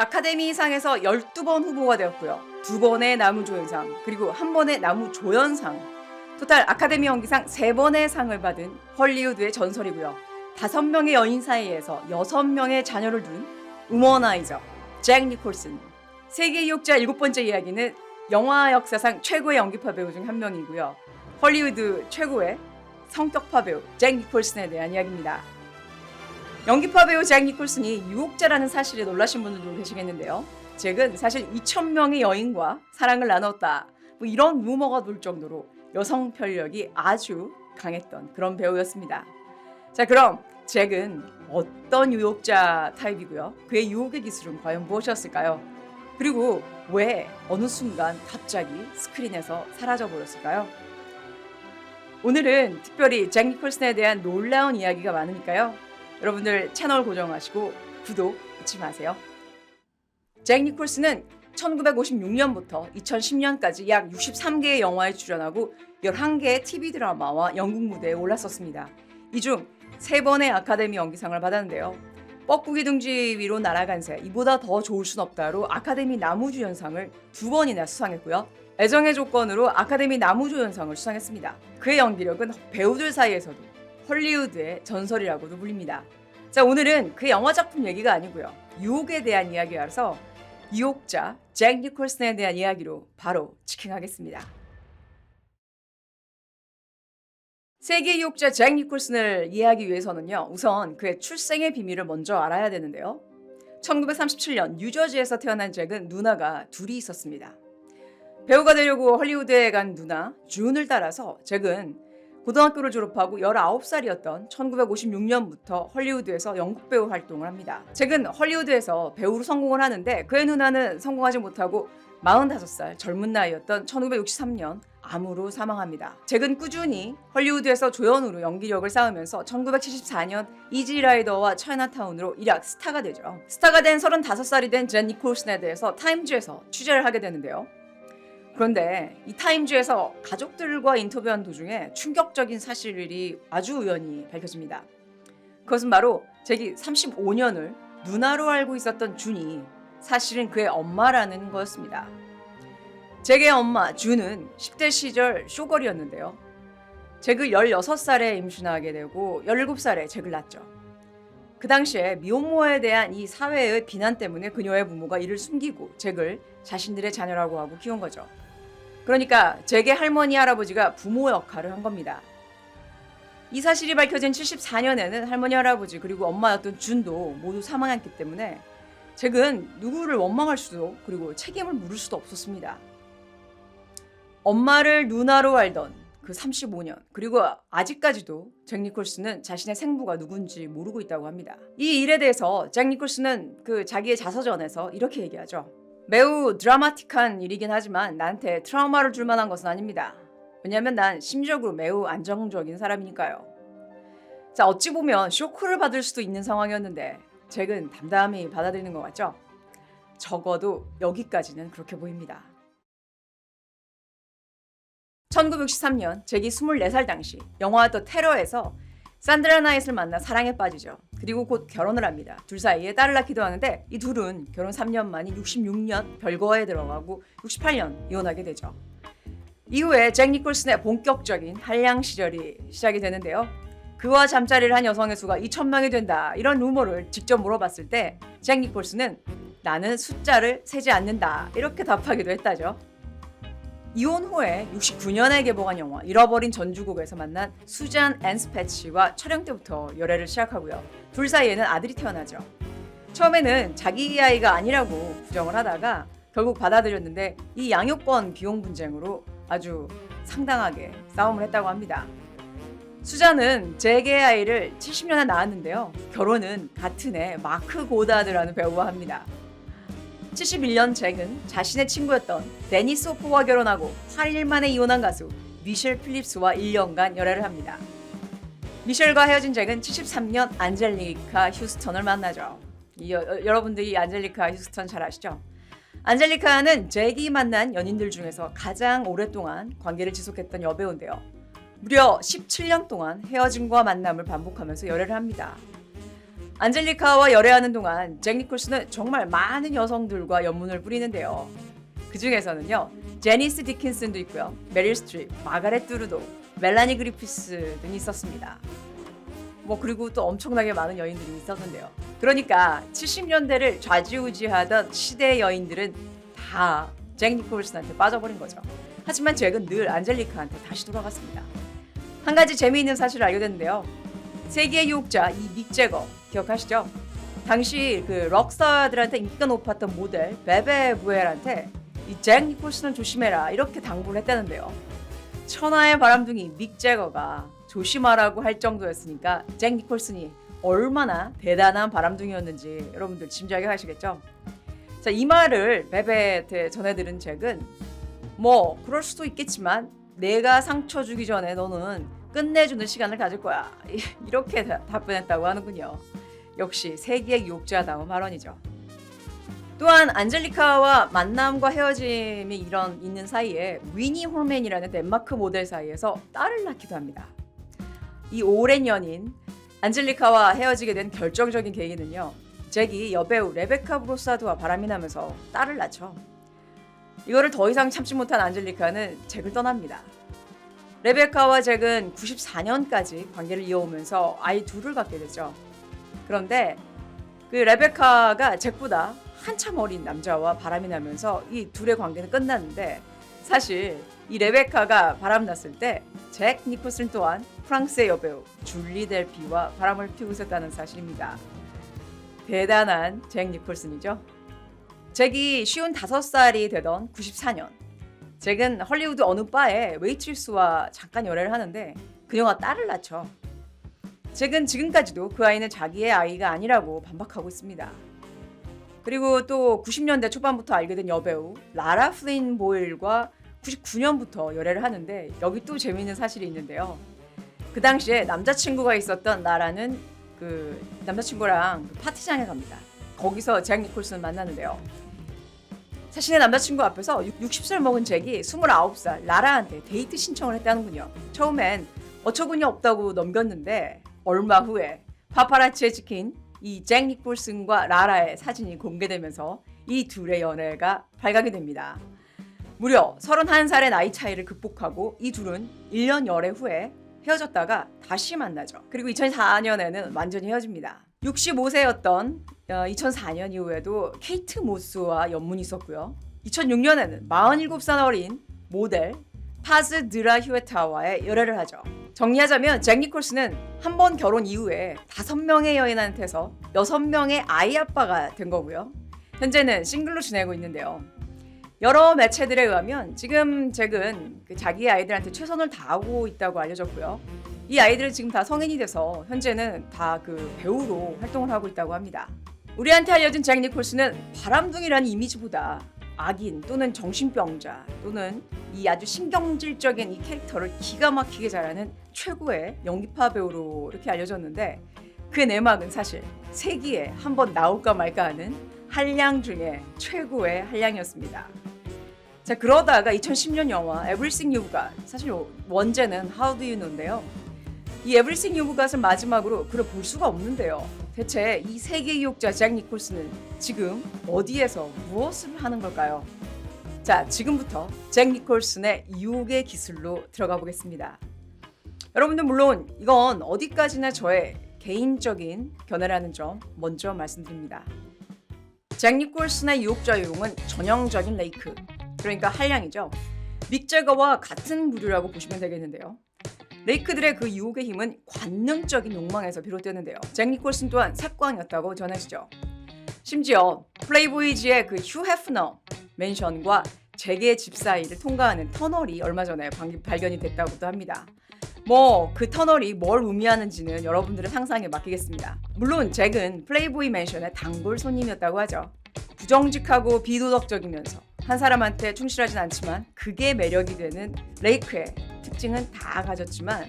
아카데미상에서 12번 후보가 되었고요. 2번의 나무조연상, 그리고 1번의 나무조연상. 토탈 아카데미 연기상 3번의 상을 받은 헐리우드의 전설이고요. 5명의 여인 사이에서 6명의 자녀를 둔 우머나이저 잭 니콜슨. 세계 유혹자 7번째 이야기는 영화 역사상 최고의 연기파 배우 중 한 명이고요. 헐리우드 최고의 성격파 배우 잭 니콜슨에 대한 이야기입니다. 연기파 배우 잭 니콜슨이 유혹자라는 사실에 놀라신 분들도 계시겠는데요. 잭은 사실 2,000명의 여인과 사랑을 나눴다. 이런 루머가 돌 정도로 여성 편력이 아주 강했던 그런 배우였습니다. 자, 그럼 잭은 어떤 유혹자 타입이고요? 그의 유혹의 기술은 과연 무엇이었을까요? 그리고 왜 어느 순간 갑자기 스크린에서 사라져버렸을까요? 오늘은 특별히 잭 니콜슨에 대한 놀라운 이야기가 많으니까요. 여러분들 채널 고정하시고 구독 잊지 마세요. 잭 니콜슨은 1956년부터 2010년까지 약 63개의 영화에 출연하고 11개의 TV 드라마와 연극 무대에 올랐었습니다. 이 중 3번의 아카데미 연기상을 받았는데요. 뻐꾸기 둥지 위로 날아간 새, 이보다 더 좋을 순 없다로 아카데미 나무주연상을 2번이나 수상했고요. 애정의 조건으로 아카데미 나무조연상을 수상했습니다. 그의 연기력은 배우들 사이에서도 헐리우드의 전설이라고도 불립니다. 자, 오늘은 그 영화 작품 얘기가 아니고요. 유혹에 대한 이야기라서 유혹자 잭 니콜슨에 대한 이야기로 바로 직행하겠습니다. 세계 유혹자 잭 니콜슨을 이해하기 위해서는요. 우선 그의 출생의 비밀을 먼저 알아야 되는데요. 1937년 뉴저지에서 태어난 잭은 누나가 둘이 있었습니다. 배우가 되려고 헐리우드에 간 누나 준을 따라서 잭은 고등학교를 졸업하고 19살이었던 1956년부터 헐리우드에서 연극 배우 활동을 합니다. 잭은 헐리우드에서 배우로 성공을 하는데 그의 누나는 성공하지 못하고 45살 젊은 나이였던 1963년 암으로 사망합니다. 잭은 꾸준히 헐리우드에서 조연으로 연기력을 쌓으면서 1974년 이지라이더와 차이나타운으로 일약 스타가 되죠. 스타가 된 35살이 된 잭 니콜슨에 대해서 타임즈에서 취재를 하게 되는데요. 그런데 이 타임즈에서 가족들과 인터뷰한 도중에 충격적인 사실이 아주 우연히 밝혀집니다. 그것은 바로 잭이 35년을 누나로 알고 있었던 준이 사실은 그의 엄마라는 거였습니다. 잭의 엄마 준은 10대 시절 쇼걸이었는데요. 잭을 16살에 임신하게 되고 17살에 잭을 낳죠. 그 당시에 미혼모에 대한 이 사회의 비난 때문에 그녀의 부모가 이를 숨기고 잭을 자신들의 자녀라고 하고 키운 거죠. 그러니까 잭의 할머니 할아버지가 부모 역할을 한 겁니다. 이 사실이 밝혀진 74년에는 할머니 할아버지 그리고 엄마였던 준도 모두 사망했기 때문에 잭은 누구를 원망할 수도 그리고 책임을 물을 수도 없었습니다. 엄마를 누나로 알던 그 35년 그리고 아직까지도 잭 니콜슨은 자신의 생부가 누군지 모르고 있다고 합니다. 이 일에 대해서 잭 니콜슨은 그 자기의 자서전에서 이렇게 얘기하죠. 매우 드라마틱한 일이긴 하지만 나한테 트라우마를 줄 만한 것은 아닙니다. 왜냐하면 난 심리적으로 매우 안정적인 사람이니까요. 자, 어찌 보면 쇼크를 받을 수도 있는 상황이었는데 잭은 담담히 받아들이는 것 같죠? 적어도 여기까지는 그렇게 보입니다. 1963년 잭이 24살 당시 영화 더 테러에서 산드라 나잇을 만나 사랑에 빠지죠. 그리고 곧 결혼을 합니다. 둘 사이에 딸을 낳기도 하는데 이 둘은 결혼 3년 만인 66년 별거에 들어가고 68년 이혼하게 되죠. 이후에 잭 니콜슨의 본격적인 한량 시절이 시작이 되는데요. 그와 잠자리를 한 여성의 수가 2,000명이 된다. 이런 루머를 직접 물어봤을 때 잭 니콜슨은 나는 숫자를 세지 않는다. 이렇게 답하기도 했다죠. 이혼 후에 69년에 개봉한 영화 잃어버린 전주곡에서 만난 수잔 앤스패치와 촬영 때부터 열애를 시작하고요. 둘 사이에는 아들이 태어나죠. 처음에는 자기 아이가 아니라고 부정을 하다가 결국 받아들였는데 이 양육권 비용 분쟁으로 아주 상당하게 싸움을 했다고 합니다. 수잔은 잭의 아이를 70년에 낳았는데요. 결혼은 같은 해 마크 고다드라는 배우와 합니다. 71년 잭은 자신의 친구였던 데니 소프와 결혼하고 8일 만에 이혼한 가수 미셸 필립스와 1년간 열애를 합니다. 미셸과 헤어진 잭은 73년 안젤리카 휴스턴을 만나죠. 여러분들이 안젤리카 휴스턴 잘 아시죠? 안젤리카는 잭이 만난 연인들 중에서 가장 오랫동안 관계를 지속했던 여배우인데요. 무려 17년 동안 헤어짐과 만남을 반복하면서 열애를 합니다. 안젤리카와 열애하는 동안 잭 니콜슨은 정말 많은 여성들과 연문을 뿌리는데요. 그 중에서는요, 제니스 디킨슨도 있고요, 메릴 스트립, 마가렛 두루도, 멜라니 그리피스 등이 있었습니다. 그리고 또 엄청나게 많은 여인들이 있었는데요. 그러니까 70년대를 좌지우지하던 시대의 여인들은 다 잭 니콜슨한테 빠져버린 거죠. 하지만 잭은 늘 안젤리카한테 다시 돌아갔습니다. 한 가지 재미있는 사실을 알게 됐는데요. 세계의 유혹자 이 믹 제거 기억하시죠? 당시 그 록스타들한테 인기가 높았던 모델 베베 부엘한테 이 잭 니콜슨을 조심해라 이렇게 당부를 했다는데요. 천하의 바람둥이 믹 제거가 조심하라고 할 정도였으니까 잭 니콜슨이 얼마나 대단한 바람둥이였는지 여러분들 짐작이 가시겠죠? 자, 이 말을 베베한테 전해들은 잭은 그럴 수도 있겠지만 내가 상처 주기 전에 너는 끝내주는 시간을 가질 거야 이렇게 답변했다고 하는군요. 역시 세기의 유혹자다운 발언이죠. 또한 안젤리카와 만남과 헤어짐이 있는 사이에 위니 홀맨이라는 덴마크 모델 사이에서 딸을 낳기도 합니다. 이 오랜 연인 안젤리카와 헤어지게 된 결정적인 계기는요, 잭이 여배우 레베카 브로사드와 바람이 나면서 딸을 낳죠. 이거를 더 이상 참지 못한 안젤리카는 잭을 떠납니다. 레베카와 잭은 94년까지 관계를 이어오면서 아이 둘을 갖게 되죠. 그런데 그 레베카가 잭보다 한참 어린 남자와 바람이 나면서 이 둘의 관계는 끝났는데, 사실 이 레베카가 바람났을 때 잭 니콜슨 또한 프랑스의 여배우 줄리 델피와 바람을 피우고 있었다는 사실입니다. 대단한 잭 니콜슨이죠. 잭이 55살이 되던 94년, 잭은 헐리우드 어느 바에 웨이트리스와 잠깐 열애를 하는데 그녀가 딸을 낳죠. 잭은 지금까지도 그 아이는 자기의 아이가 아니라고 반박하고 있습니다. 그리고 또 90년대 초반부터 알게 된 여배우 라라 플린 보일과 99년부터 열애를 하는데, 여기 또 재미있는 사실이 있는데요. 그 당시에 남자친구가 있었던 라라는 그 남자친구랑 파티장에 갑니다. 거기서 잭 니콜슨을 만나는데요. 자신의 남자친구 앞에서 60살 먹은 잭이 29살 라라한테 데이트 신청을 했다는군요. 처음엔 어처구니 없다고 넘겼는데 얼마 후에 파파라치에 찍힌 이 잭 니콜슨과 라라의 사진이 공개되면서 이 둘의 연애가 발각이 됩니다. 무려 31살의 나이 차이를 극복하고 이 둘은 1년 열애 후에 헤어졌다가 다시 만나죠. 그리고 2004년에는 완전히 헤어집니다. 65세였던 2004년 이후에도 케이트 모스와 연문이 있었고요. 2006년에는 47살 어린 모델 파즈 드라 휴에타와의 열애를 하죠. 정리하자면 잭 니콜슨은 한 번 결혼 이후에 5명의 여인한테서 6명의 아이 아빠가 된 거고요. 현재는 싱글로 지내고 있는데요. 여러 매체들에 의하면 지금 잭은 자기 아이들한테 최선을 다하고 있다고 알려졌고요. 이 아이들은 지금 다 성인이 돼서 현재는 다 그 배우로 활동을 하고 있다고 합니다. 우리한테 알려진 잭 니콜슨은 바람둥이라는 이미지보다 악인 또는 정신병자 또는 이 아주 신경질적인 이 캐릭터를 기가 막히게 잘하는 최고의 연기파 배우로 이렇게 알려졌는데, 그 내막은 사실 세기에 한 번 나올까 말까 하는 한량 중에 최고의 한량이었습니다. 자, 그러다가 2010년 영화 Everything You've Got, 사실 원제는 How Do You Know인데요. 이 Everything You've Got을 마지막으로 그를 볼 수가 없는데요. 대체 이 세계 유혹자 잭 니콜슨은 지금 어디에서 무엇을 하는 걸까요? 자, 지금부터 잭 니콜슨의 유혹의 기술로 들어가 보겠습니다. 여러분들 물론 이건 어디까지나 저의 개인적인 견해라는 점 먼저 말씀드립니다. 잭 니콜슨의 유혹자 유형은 전형적인 레이크, 그러니까 한량이죠. 믹 제거와 같은 부류라고 보시면 되겠는데요. 레이크들의 그 유혹의 힘은 관능적인 욕망에서 비롯되는데요. 잭 니콜슨 또한 색광이었다고 전하시죠. 심지어 플레이보이지의 그 휴 해프너 맨션과 잭의 집 사이를 통과하는 터널이 얼마 전에 발견이 됐다고도 합니다. 그 터널이 뭘 의미하는지는 여러분들의 상상에 맡기겠습니다. 물론 잭은 플레이보이 맨션의 단골 손님이었다고 하죠. 부정직하고 비도덕적이면서 한 사람한테 충실하진 않지만 그게 매력이 되는 레이크의 특징은 다 가졌지만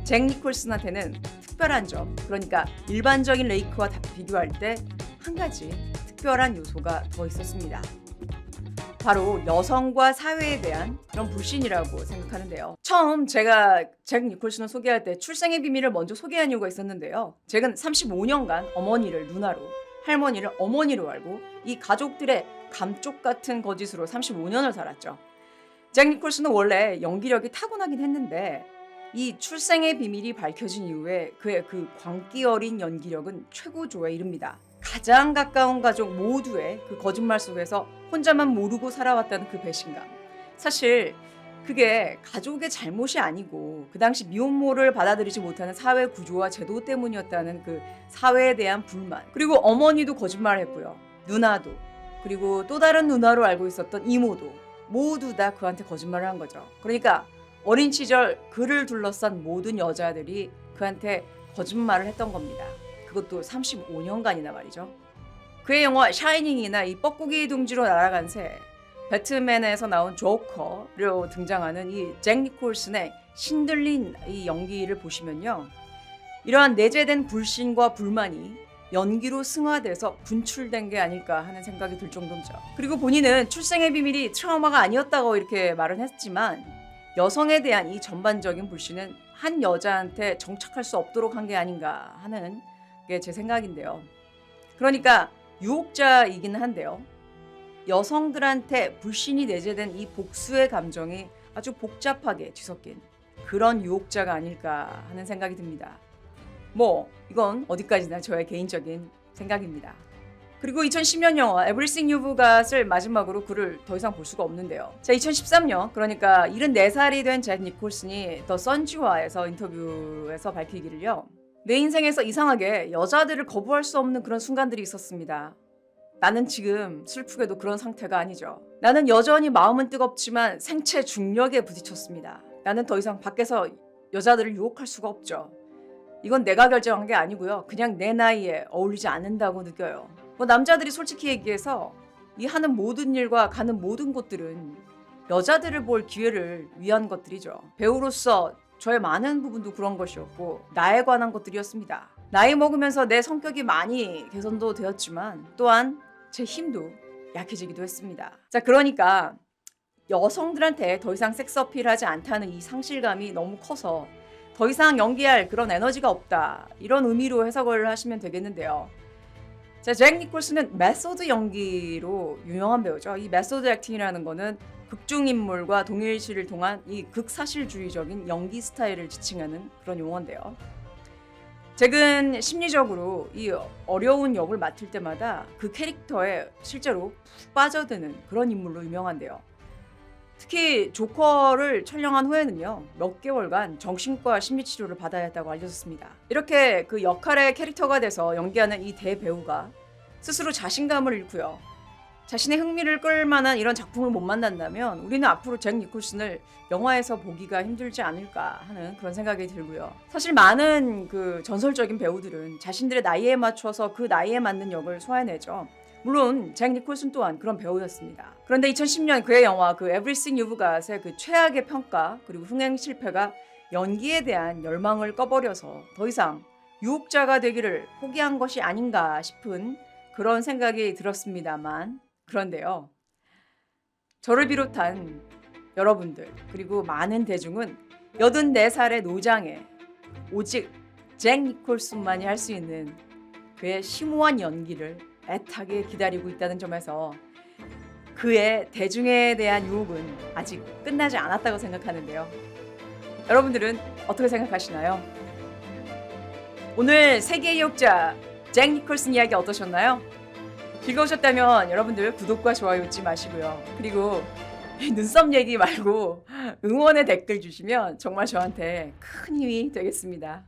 잭 니콜슨한테는 특별한 점, 그러니까 일반적인 레이크와 비교할 때 한 가지 특별한 요소가 더 있었습니다. 바로 여성과 사회에 대한 그런 불신이라고 생각하는데요. 처음 제가 잭 니콜슨을 소개할 때 출생의 비밀을 먼저 소개한 이유가 있었는데요. 잭은 35년간 어머니를 누나로, 할머니를 어머니로 알고 이 가족들의 감쪽 같은 거짓으로 35년을 살았죠. 잭 니콜슨은 원래 연기력이 타고나긴 했는데 이 출생의 비밀이 밝혀진 이후에 그의 그 광기 어린 연기력은 최고조에 이릅니다. 가장 가까운 가족 모두의 그 거짓말 속에서 혼자만 모르고 살아왔다는 그 배신감. 사실 그게 가족의 잘못이 아니고 그 당시 미혼모를 받아들이지 못하는 사회 구조와 제도 때문이었다는 그 사회에 대한 불만. 그리고 어머니도 거짓말을 했고요. 누나도. 그리고 또 다른 누나로 알고 있었던 이모도. 모두 다 그한테 거짓말을 한 거죠. 그러니까 어린 시절 그를 둘러싼 모든 여자들이 그한테 거짓말을 했던 겁니다. 그것도 35년간이나 말이죠. 그의 영화 샤이닝이나 이 뻐꾸기 둥지로 날아간 새, 배트맨에서 나온 조커로 등장하는 이 잭 니콜슨의 신들린 이 연기를 보시면요. 이러한 내재된 불신과 불만이 연기로 승화돼서 분출된 게 아닐까 하는 생각이 들 정도죠. 그리고 본인은 출생의 비밀이 트라우마가 아니었다고 이렇게 말은 했지만 여성에 대한 이 전반적인 불신은 한 여자한테 정착할 수 없도록 한 게 아닌가 하는 게 제 생각인데요. 그러니까 유혹자이긴 한데요. 여성들한테 불신이 내재된 이 복수의 감정이 아주 복잡하게 뒤섞인 그런 유혹자가 아닐까 하는 생각이 듭니다. 뭐 이건 어디까지나 저의 개인적인 생각입니다. 그리고 2010년 영화 Everything You've Got을 마지막으로 그를 더 이상 볼 수가 없는데요. 자, 2013년 그러니까 74살이 된 잭 니콜슨이 더 선지와에서 인터뷰에서 밝히기를요. 내 인생에서 이상하게 여자들을 거부할 수 없는 그런 순간들이 있었습니다. 나는 지금 슬프게도 그런 상태가 아니죠. 나는 여전히 마음은 뜨겁지만 생체 중력에 부딪혔습니다. 나는 더 이상 밖에서 여자들을 유혹할 수가 없죠. 이건 내가 결정한 게 아니고요. 그냥 내 나이에 어울리지 않는다고 느껴요. 뭐 남자들이 솔직히 얘기해서 이 하는 모든 일과 가는 모든 곳들은 여자들을 볼 기회를 위한 것들이죠. 배우로서 저의 많은 부분도 그런 것이었고 나에 관한 것들이었습니다. 나이 먹으면서 내 성격이 많이 개선도 되었지만 또한 제 힘도 약해지기도 했습니다. 자, 그러니까 여성들한테 더 이상 섹스 어필하지 않다는 이 상실감이 너무 커서 더 이상 연기할 그런 에너지가 없다. 이런 의미로 해석을 하시면 되겠는데요. 자, 잭 니콜슨은 메소드 연기로 유명한 배우죠. 이 메소드 액팅이라는 거는 극중 인물과 동일시를 통한 이 극사실주의적인 연기 스타일을 지칭하는 그런 용어인데요. 잭은 심리적으로 이 어려운 역을 맡을 때마다 그 캐릭터에 실제로 푹 빠져드는 그런 인물로 유명한데요. 특히 조커를 촬영한 후에는요, 몇 개월간 정신과 심리치료를 받아야 했다고 알려졌습니다. 이렇게 그 역할의 캐릭터가 돼서 연기하는 이 대배우가 스스로 자신감을 잃고요. 자신의 흥미를 끌 만한 이런 작품을 못 만난다면 우리는 앞으로 잭 니콜슨을 영화에서 보기가 힘들지 않을까 하는 그런 생각이 들고요. 사실 많은 그 전설적인 배우들은 자신들의 나이에 맞춰서 그 나이에 맞는 역을 소화해내죠. 물론 잭 니콜슨 또한 그런 배우였습니다. 그런데 2010년 그의 영화 그 Everything You've Got의 그 최악의 평가 그리고 흥행 실패가 연기에 대한 열망을 꺼버려서 더 이상 유혹자가 되기를 포기한 것이 아닌가 싶은 그런 생각이 들었습니다만, 그런데요. 저를 비롯한 여러분들 그리고 많은 대중은 84살의 노장에 오직 잭 니콜슨만이 할 수 있는 그의 심오한 연기를 애타게 기다리고 있다는 점에서 그의 대중에 대한 유혹은 아직 끝나지 않았다고 생각하는데요. 여러분들은 어떻게 생각하시나요? 오늘 세계의 유혹자 잭 니콜슨 이야기 어떠셨나요? 즐거우셨다면 여러분들 구독과 좋아요 잊지 마시고요. 그리고 눈썹 얘기 말고 응원의 댓글 주시면 정말 저한테 큰 힘이 되겠습니다.